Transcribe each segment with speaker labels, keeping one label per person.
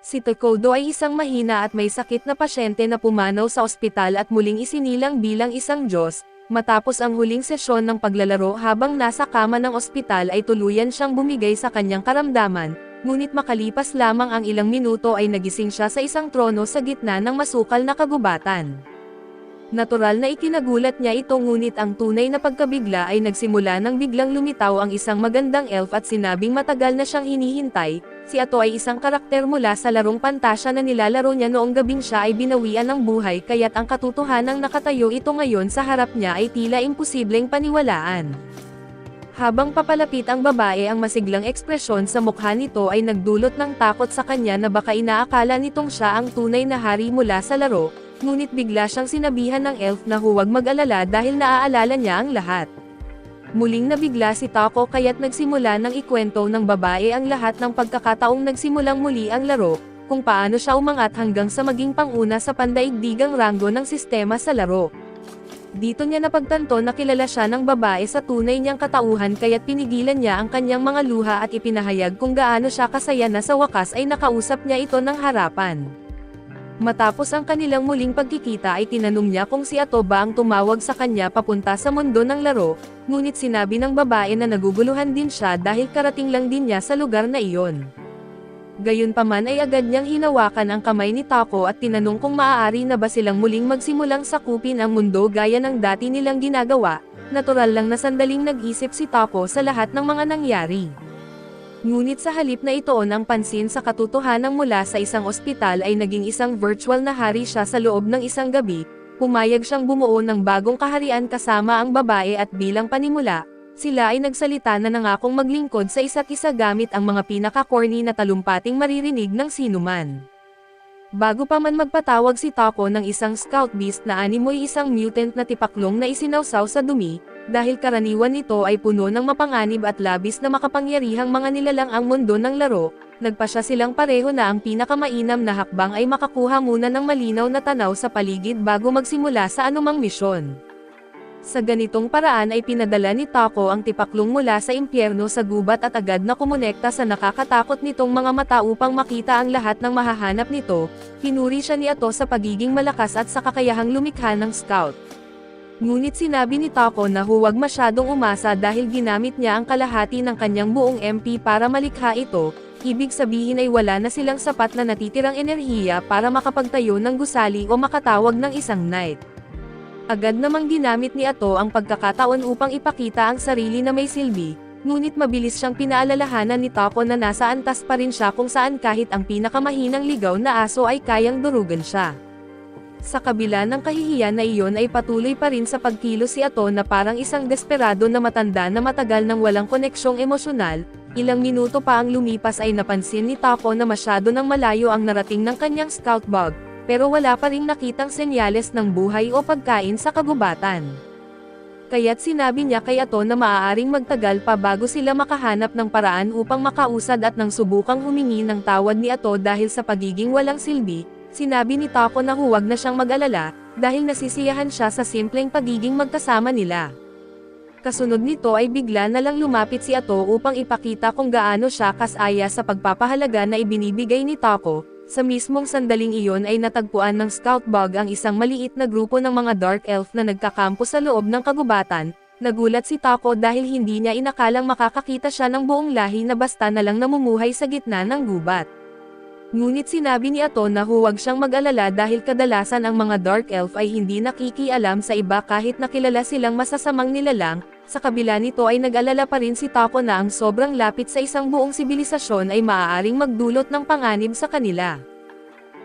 Speaker 1: Si Tokodo ay isang mahina at may sakit na pasyente na pumanaw sa ospital at muling isinilang bilang isang Diyos. Matapos ang huling sesyon ng paglalaro habang nasa kama ng ospital ay tuluyan siyang bumigay sa kanyang karamdaman, ngunit makalipas lamang ang ilang minuto ay nagising siya sa isang trono sa gitna ng masukal na kagubatan. Natural na ikinagulat niya ito, ngunit ang tunay na pagkabigla ay nagsimula nang biglang lumitaw ang isang magandang elf at sinabing matagal na siyang hinihintay. Si Ato ay isang karakter mula sa larong Pantasya na nilalaro niya noong gabing siya ay binawian ng buhay, kaya't ang katotohanang nakatayo ito ngayon sa harap niya ay tila imposibleng paniwalaan. Habang papalapit ang babae, ang masiglang ekspresyon sa mukha nito ay nagdulot ng takot sa kanya na baka inaakala nitong siya ang tunay na hari mula sa laro, ngunit bigla siyang sinabihan ng elf na huwag mag-alala dahil naaalala niya ang lahat. Muling nabigla si Tako kaya't nagsimula ng ikwento ng babae ang lahat ng pagkakataong nagsimulang muli ang laro, kung paano siya umangat hanggang sa maging panguna sa pandaigdigang ranggo ng sistema sa laro. Dito niya napagtanto na kilala siya ng babae sa tunay niyang katauhan, kaya't pinigilan niya ang kanyang mga luha at ipinahayag kung gaano siya kasaya na sa wakas ay nakausap niya ito ng harapan. Matapos ang kanilang muling pagkikita ay tinanong niya kung si Ato ba ang tumawag sa kanya papunta sa mundo ng laro, ngunit sinabi ng babae na naguguluhan din siya dahil karating lang din niya sa lugar na iyon. Gayunpaman ay agad niyang hinawakan ang kamay ni Tako at tinanong kung maaari na ba silang muling magsimulang sakupin ang mundo gaya ng dati nilang ginagawa. Natural lang na sandaling nag-isip si Tako sa lahat ng mga nangyari. Ngunit sa halip na itoon ang pansin sa katotohanan mula sa isang ospital ay naging isang virtual na hari siya sa loob ng isang gabi, pumayag siyang bumuo ng bagong kaharian kasama ang babae at bilang panimula, sila ay nagsalita na nangakong maglingkod sa isa't isa gamit ang mga pinaka-corny na talumpating maririnig ng sinuman. Bago pa man magpatawag si Tako ng isang scout beast na animoy isang mutant na tipaklong na isinawsaw sa dumi, dahil karaniwan nito ay puno ng mapanganib at labis na makapangyarihang mga nilalang ang mundo ng laro, nagpasya silang pareho na ang pinakamainam na hakbang ay makakuha muna ng malinaw na tanaw sa paligid bago magsimula sa anumang misyon. Sa ganitong paraan ay pinadala ni Tako ang tipaklong mula sa impyerno sa gubat at agad na kumonekta sa nakakatakot nitong mga mata upang makita ang lahat ng mahahanap nito. Pinuri siya ni Ato sa pagiging malakas at sa kakayahang lumikha ng scout. Ngunit sinabi ni Tako na huwag masyadong umasa dahil ginamit niya ang kalahati ng kanyang buong MP para malikha ito, ibig sabihin ay wala na silang sapat na natitirang enerhiya para makapagtayo ng gusali o makatawag ng isang knight. Agad namang ginamit ni Ato ang pagkakataon upang ipakita ang sarili na may silbi, ngunit mabilis siyang pinaalalahanan ni Tako na nasa antas pa rin siya kung saan kahit ang pinakamahinang ligaw na aso ay kayang durugan siya. Sa kabila ng kahihiyan na iyon ay patuloy pa rin sa pagkilos si Ato na parang isang desperado na matanda na matagal nang walang koneksyong emosyonal. Ilang minuto pa ang lumipas ay napansin ni Tako na masyado nang malayo ang narating ng kanyang scout bug, pero wala pa ring nakitang senyales ng buhay o pagkain sa kagubatan. Kaya't sinabi niya kay Ato na maaaring magtagal pa bago sila makahanap ng paraan upang makausad at nang subukang humingi ng tawad ni Ato dahil sa pagiging walang silbi. Sinabi ni Tako na huwag na siyang mag-alala, dahil nasisiyahan siya sa simpleng pagiging magkasama nila. Kasunod nito ay bigla na lang lumapit si Ato upang ipakita kung gaano siya kasaya sa pagpapahalaga na ibinibigay ni Tako. Sa mismong sandaling iyon ay natagpuan ng scout bug ang isang maliit na grupo ng mga dark elf na nagkakampo sa loob ng kagubatan. Nagulat si Tako dahil hindi niya inakalang makakakita siya ng buong lahi na basta na lang namumuhay sa gitna ng gubat. Ngunit sinabi ni Ato na huwag siyang mag-alala dahil kadalasan ang mga dark elf ay hindi nakikialam sa iba kahit nakilala silang masasamang nilalang. Sa kabila nito ay nag-alala pa rin si Tako na ang sobrang lapit sa isang buong sibilisasyon ay maaaring magdulot ng panganib sa kanila.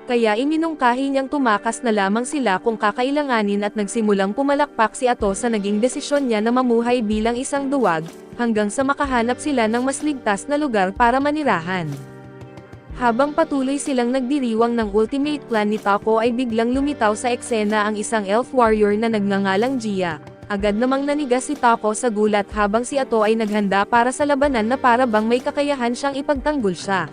Speaker 1: Kaya iminungkahi niyang tumakas na lamang sila kung kakailanganin at nagsimulang pumalakpak si Ato sa naging desisyon niya na mamuhay bilang isang duwag, hanggang sa makahanap sila ng mas ligtas na lugar para manirahan. Habang patuloy silang nagdiriwang ng ultimate plan ni Tako ay biglang lumitaw sa eksena ang isang elf warrior na nagngangalang Gia. Agad namang nanigas si Tako sa gulat habang si Ato ay naghanda para sa labanan na para bang may kakayahan siyang ipagtanggol siya.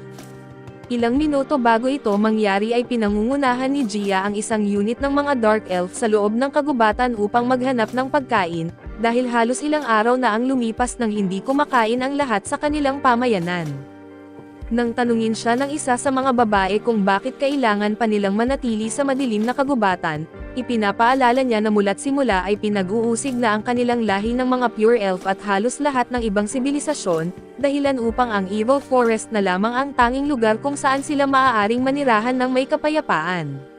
Speaker 1: Ilang minuto bago ito mangyari ay pinangungunahan ni Gia ang isang unit ng mga dark elf sa loob ng kagubatan upang maghanap ng pagkain, dahil halos ilang araw na ang lumipas nang hindi kumakain ang lahat sa kanilang pamayanan. Nang tanungin siya ng isa sa mga babae kung bakit kailangan pa nilang manatili sa madilim na kagubatan, ipinapaalala niya na mula't simula ay pinag-uusig na ang kanilang lahi ng mga pure elf at halos lahat ng ibang sibilisasyon, dahilan upang ang Evil Forest na lamang ang tanging lugar kung saan sila maaaring manirahan ng may kapayapaan.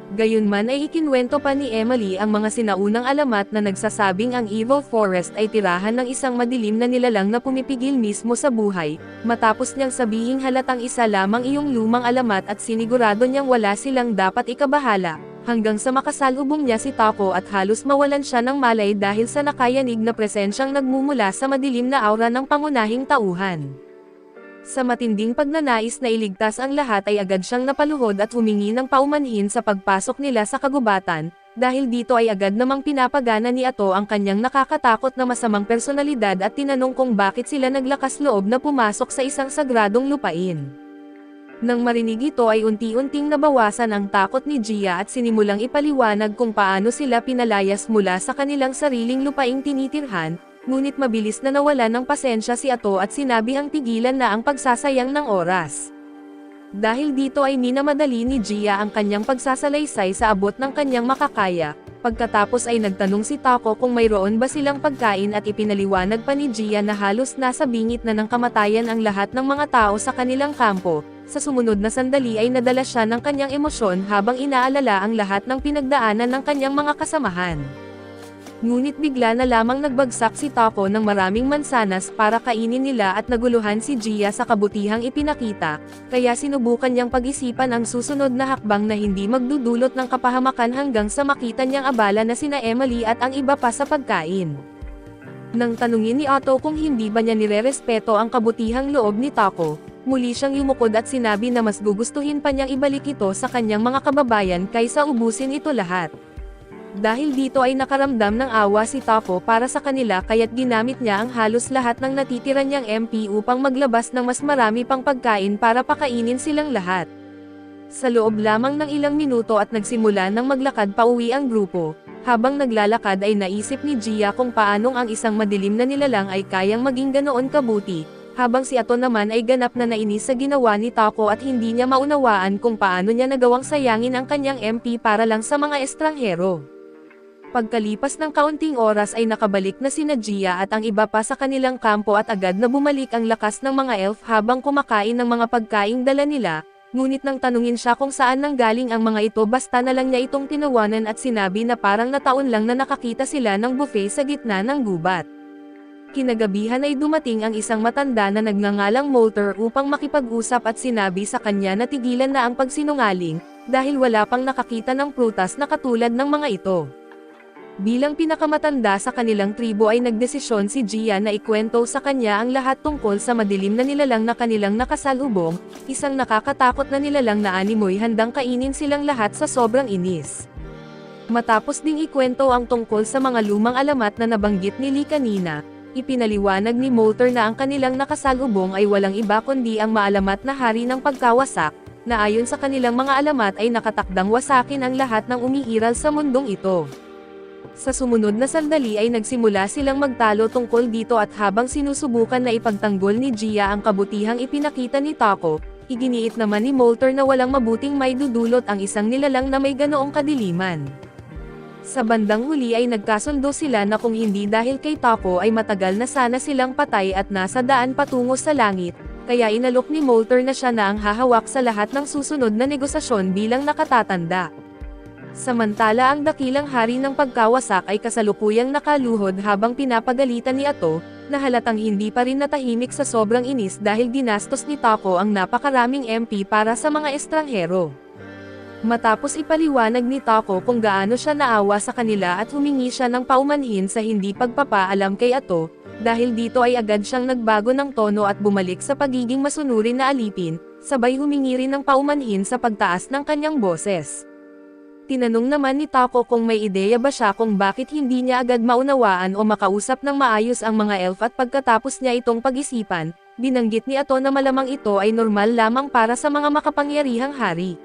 Speaker 1: Gayunman ay ikinwento pa ni Emily ang mga sinaunang alamat na nagsasabing ang Evil Forest ay tirahan ng isang madilim na nilalang na pumipigil mismo sa buhay, matapos niyang sabihing halatang isa lamang iyong lumang alamat at sinigurado niyang wala silang dapat ikabahala, hanggang sa makasalubong niya si Taco at halos mawalan siya ng malay dahil sa nakayanig na presensyang nagmumula sa madilim na aura ng pangunahing tauhan. Sa matinding pagnanais na iligtas ang lahat ay agad siyang napaluhod at humingi ng paumanhin sa pagpasok nila sa kagubatan, dahil dito ay agad namang pinapagana ni Ato ang kanyang nakakatakot na masamang personalidad at tinanong kung bakit sila naglakas loob na pumasok sa isang sagradong lupain. Nang marinig ito ay unti-unting nabawasan ang takot ni Gia at sinimulang ipaliwanag kung paano sila pinalayas mula sa kanilang sariling lupaing tinitirhan, ngunit mabilis na nawala ng pasensya si Ato at sinabihang tigilan na ang pagsasayang ng oras. Dahil dito ay minamadali ni Gia ang kanyang pagsasalaysay sa abot ng kanyang makakaya, pagkatapos ay nagtanong si Taco kung mayroon ba silang pagkain at ipinaliwanag pa ni Gia na halos nasa bingit na ng kamatayan ang lahat ng mga tao sa kanilang kampo. Sa sumunod na sandali ay nadala siya ng kanyang emosyon habang inaalala ang lahat ng pinagdaanan ng kanyang mga kasamahan. Ngunit bigla na lamang nagbagsak si Taco ng maraming mansanas para kainin nila at naguluhan si Gia sa kabutihang ipinakita, kaya sinubukan niyang pag-isipan ang susunod na hakbang na hindi magdudulot ng kapahamakan hanggang sa makita niyang abala na sina Emily at ang iba pa sa pagkain. Nang tanungin ni Otto kung hindi ba niya nirerespeto ang kabutihang loob ni Taco, muli siyang yumukod at sinabi na mas gugustuhin pa niyang ibalik ito sa kanyang mga kababayan kaysa ubusin ito lahat. Dahil dito ay nakaramdam ng awa si Taco para sa kanila kaya't ginamit niya ang halos lahat ng natitira niyang MP upang maglabas ng mas marami pang pagkain para pakainin silang lahat. Sa loob lamang ng ilang minuto at nagsimula ng maglakad pauwi ang grupo, habang naglalakad ay naisip ni Gia kung paanong ang isang madilim na nilalang ay kayang maging ganoon kabuti, habang si Ato naman ay ganap na nainis sa ginawa ni Taco at hindi niya maunawaan kung paano niya nagawang sayangin ang kanyang MP para lang sa mga estranghero. Pagkalipas ng kaunting oras ay nakabalik na sina Gia at ang iba pa sa kanilang kampo at agad na bumalik ang lakas ng mga elf habang kumakain ng mga pagkaing dala nila, ngunit nang tanungin siya kung saan nanggaling ang mga ito basta na lang niya itong tinawanan at sinabi na parang nataon lang na nakakita sila ng buffet sa gitna ng gubat. Kinagabihan ay dumating ang isang matanda na nagngangalang Molter upang makipag-usap at sinabi sa kanya na tigilan na ang pagsinungaling, dahil wala pang nakakita ng prutas na katulad ng mga ito. Bilang pinakamatanda sa kanilang tribo ay nagdesisyon si Gia na ikwento sa kanya ang lahat tungkol sa madilim na nilalang na kanilang nakasalubong, isang nakakatakot na nilalang na animoy handang kainin silang lahat sa sobrang inis. Matapos ding ikwento ang tungkol sa mga lumang alamat na nabanggit ni Lee kanina, ipinaliwanag ni Molter na ang kanilang nakasalubong ay walang iba kundi ang maalamat na hari ng pagkawasak, na ayon sa kanilang mga alamat ay nakatakdang wasakin ang lahat ng umiiral sa mundong ito. Sa sumunod na sandali ay nagsimula silang magtalo tungkol dito at habang sinusubukan na ipagtanggol ni Gia ang kabutihang ipinakita ni Taco, iginiit naman ni Molter na walang mabuting maidudulot ang isang nilalang na may ganoong kadiliman. Sa bandang huli ay nagkasundo sila na kung hindi dahil kay Taco ay matagal na sana silang patay at nasa daan patungo sa langit, kaya inalok ni Molter na siya na ang hahawak sa lahat ng susunod na negosasyon bilang nakatatanda. Samantala ang dakilang hari ng pagkawasak ay kasalukuyang nakaluhod habang pinapagalitan ni Ato, na halatang hindi pa rin natahimik sa sobrang inis dahil ginastos ni Taco ang napakaraming MP para sa mga estranghero. Matapos ipaliwanag ni Taco kung gaano siya naawa sa kanila at humingi siya ng paumanhin sa hindi pagpapaalam kay Ato, dahil dito ay agad siyang nagbago ng tono at bumalik sa pagiging masunurin na alipin, sabay humingi rin ng paumanhin sa pagtaas ng kanyang boses. Tinanong naman ni Taco kung may ideya ba siya kung bakit hindi niya agad maunawaan o makausap ng maayos ang mga elf at pagkatapos niya itong pag-isipan, binanggit ni Ato na malamang ito ay normal lamang para sa mga makapangyarihang hari.